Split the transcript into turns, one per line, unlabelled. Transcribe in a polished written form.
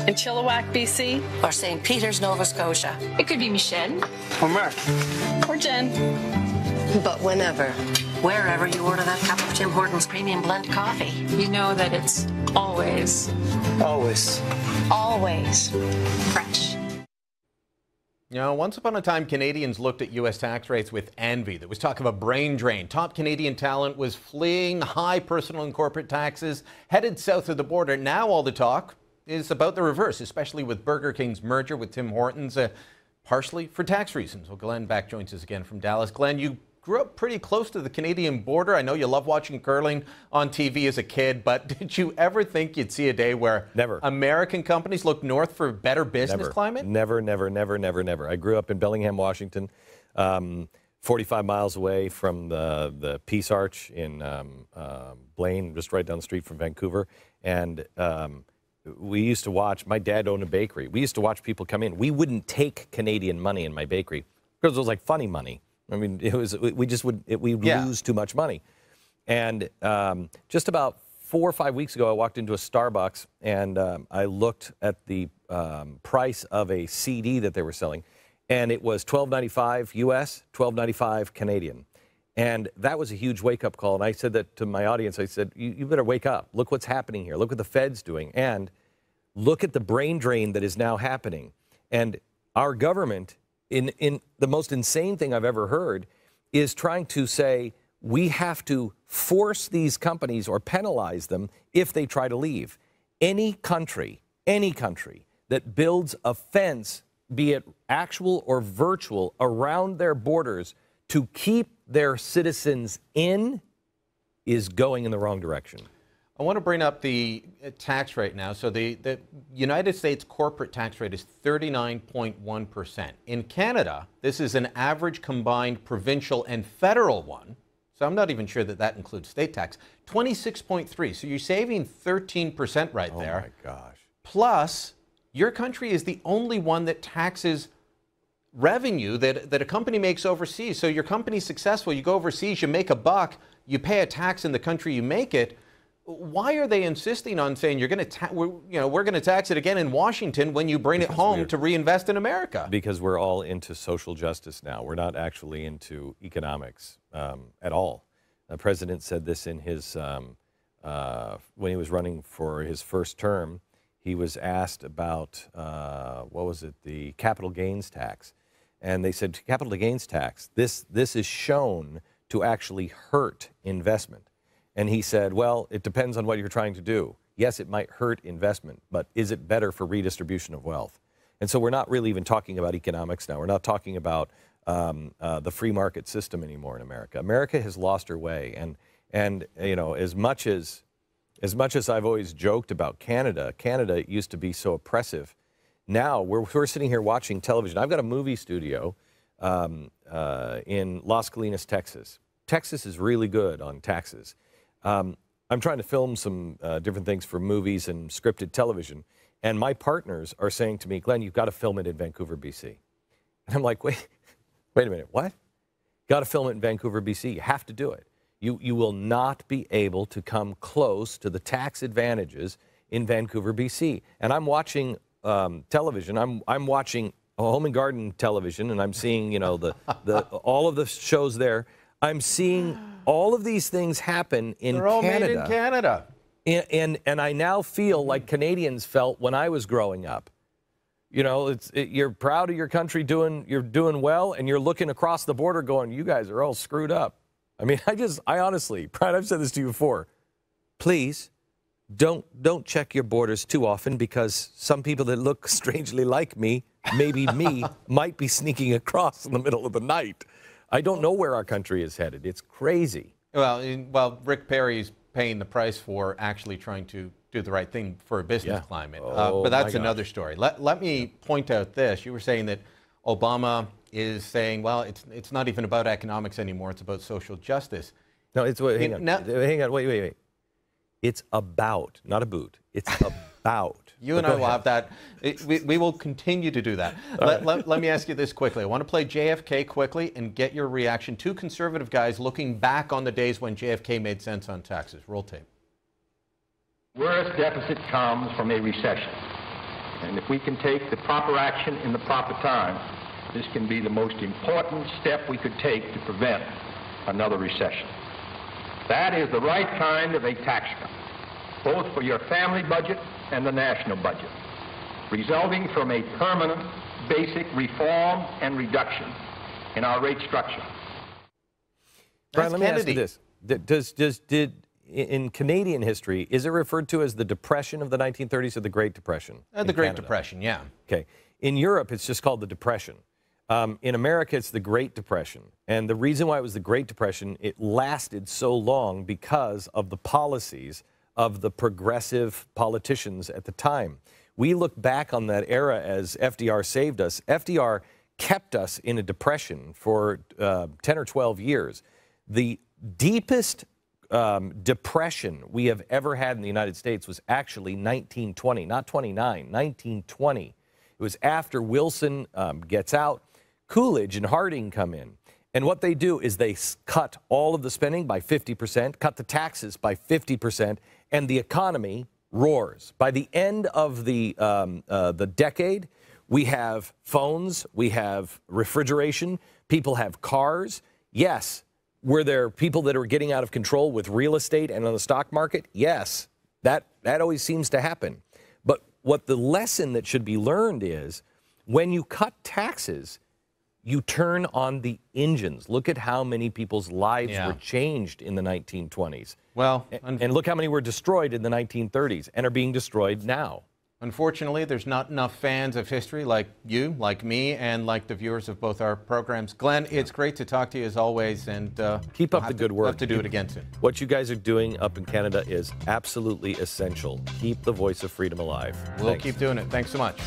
In Chilliwack, BC.
Or St. Peter's, Nova Scotia.
It could be Michelle.
Or Mark.
Or Jen.
But whenever, wherever you order that cup of Tim Hortons Premium Blend Coffee,
You know that it's always
Always.
fresh.
You know, once upon a time, Canadians looked at U.S. tax rates with envy. There was talk of a brain drain. Top Canadian talent was fleeing high personal and corporate taxes, headed south of the border. Now all the talk is about the reverse, especially with Burger King's merger with Tim Hortons, partially for tax reasons. Well, Glenn Beck joins us again from Dallas. Glenn, you grew up pretty close to the Canadian border. I know you love watching curling on TV as a kid, but did you ever think you'd see a day where American companies look north for better business climate?
Never. I grew up in Bellingham, Washington, 45 miles away from the Peace Arch in Blaine, just right down the street from Vancouver. And we used to watch, my dad owned a bakery. We used to watch people come in. We wouldn't take Canadian money in my bakery because it was like funny money. I mean, we'd lose too much money. And just about 4 or 5 weeks ago, I walked into a Starbucks and I looked at the price of a CD that they were selling, and it was $12.95 US, $12.95 Canadian. And that was a huge wake-up call. And I said that to my audience. I said, you better wake up. Look what's happening here. Look what the Fed's doing. And look at the brain drain that is now happening. And our government, in the most insane thing I've ever heard, is trying to say we have to force these companies or penalize them if they try to leave. Any country that builds a fence, be it actual or virtual, around their borders to keep their citizens in is going in the wrong direction.
I want to bring up the tax rate now. So the United States corporate tax rate is 39.1%. In Canada, this is an average combined provincial and federal one. So I'm not even sure that that includes state tax. 26.3. So you're saving 13% right there.
Oh my gosh.
Plus, your country is the only one that taxes revenue that a company makes overseas. So your company's successful, you go overseas, you make a buck, you pay a tax in the country you make it. Why are they insisting on saying we're going to tax it again in Washington when you bring it home to reinvest in America?
Because we're all into social justice now. We're not actually into economics at all. The president said this in his when he was running for his first term. He was asked about the capital gains tax, and they said capital gains tax. This is shown to actually hurt investment. And he said, well, it depends on what you're trying to do. Yes, it might hurt investment, but is it better for redistribution of wealth? And so we're not really even talking about economics now. We're not talking about the free market system anymore in America. America has lost her way. And you know, as much as I've always joked about Canada used to be so oppressive. Now we're sitting here watching television. I've got a movie studio in Las Colinas, Texas. Texas is really good on taxes. I'm trying to film some different things for movies and scripted television, and my partners are saying to me, Glenn, you've got to film it in Vancouver, BC. And I'm like, wait a minute, what? Got to film it in Vancouver, BC. You have to do it. You will not be able to come close to the tax advantages in Vancouver, BC. And I'm watching television. I'm watching Home and Garden television, and I'm seeing, you know, all of the shows there. I'm seeing all of these things happen in Canada.
They're all made in Canada.
And I now feel like Canadians felt when I was growing up. You know, you're proud of your country, you're doing well, and you're looking across the border going, you guys are all screwed up. I mean, I honestly, Brian, I've said this to you before. Please don't check your borders too often, because some people that look strangely like me, maybe me, might be sneaking across in the middle of the night. I don't know where our country is headed. It's crazy.
Well, Rick Perry's paying the price for actually trying to do the right thing for a business climate. But that's another story. Let me point out this. You were saying that Obama is saying, well, it's not even about economics anymore. It's about social justice.
No, hang on, wait. It's about, not a boot. It's about.
You and I will have that. We will continue to do that. Let me ask you this quickly. I want to play JFK quickly and get your reaction. Two conservative guys looking back on the days when JFK made sense on taxes. Roll tape.
Worst deficit comes from a recession.
And if we can take the proper action in the proper time, this can be the most important step we could take to prevent another recession. That is the right kind of a tax cut, both for your family budget and the national budget, resulting from a permanent basic reform and reduction in our rate structure.
Brian, let me ask you this. In Canadian history, is it referred to as the Depression of the 1930s or the Great Depression?
The Great Depression, yeah.
Okay. In Europe, it's just called the Depression. In America, it's the Great Depression. And the reason why it was the Great Depression, it lasted so long because of the policies of the progressive politicians at the time. We look back on that era as FDR saved us. FDR kept us in a depression for 10 or 12 years. The deepest depression we have ever had in the United States was actually 1920, not 29, 1920. It was after Wilson gets out, Coolidge and Harding come in. And what they do is they cut all of the spending by 50%, cut the taxes by 50%, and the economy roars. By the end of the decade, we have phones, we have refrigeration, people have cars. Yes. Were there people that are getting out of control with real estate and on the stock market? Yes, that always seems to happen. But what the lesson that should be learned is when you cut taxes, you turn on the engines. Look at how many people's lives were changed in the 1920s.
Well,
and look how many were destroyed in the 1930s and are being destroyed now.
Unfortunately, there's not enough fans of history like you, like me, and like the viewers of both our programs. Glenn, it's great to talk to you as always, and
keep up the good work.
We'll have to do it again soon.
What you guys are doing up in Canada is absolutely essential. Keep the voice of freedom alive.
We'll keep doing it. Thanks so much.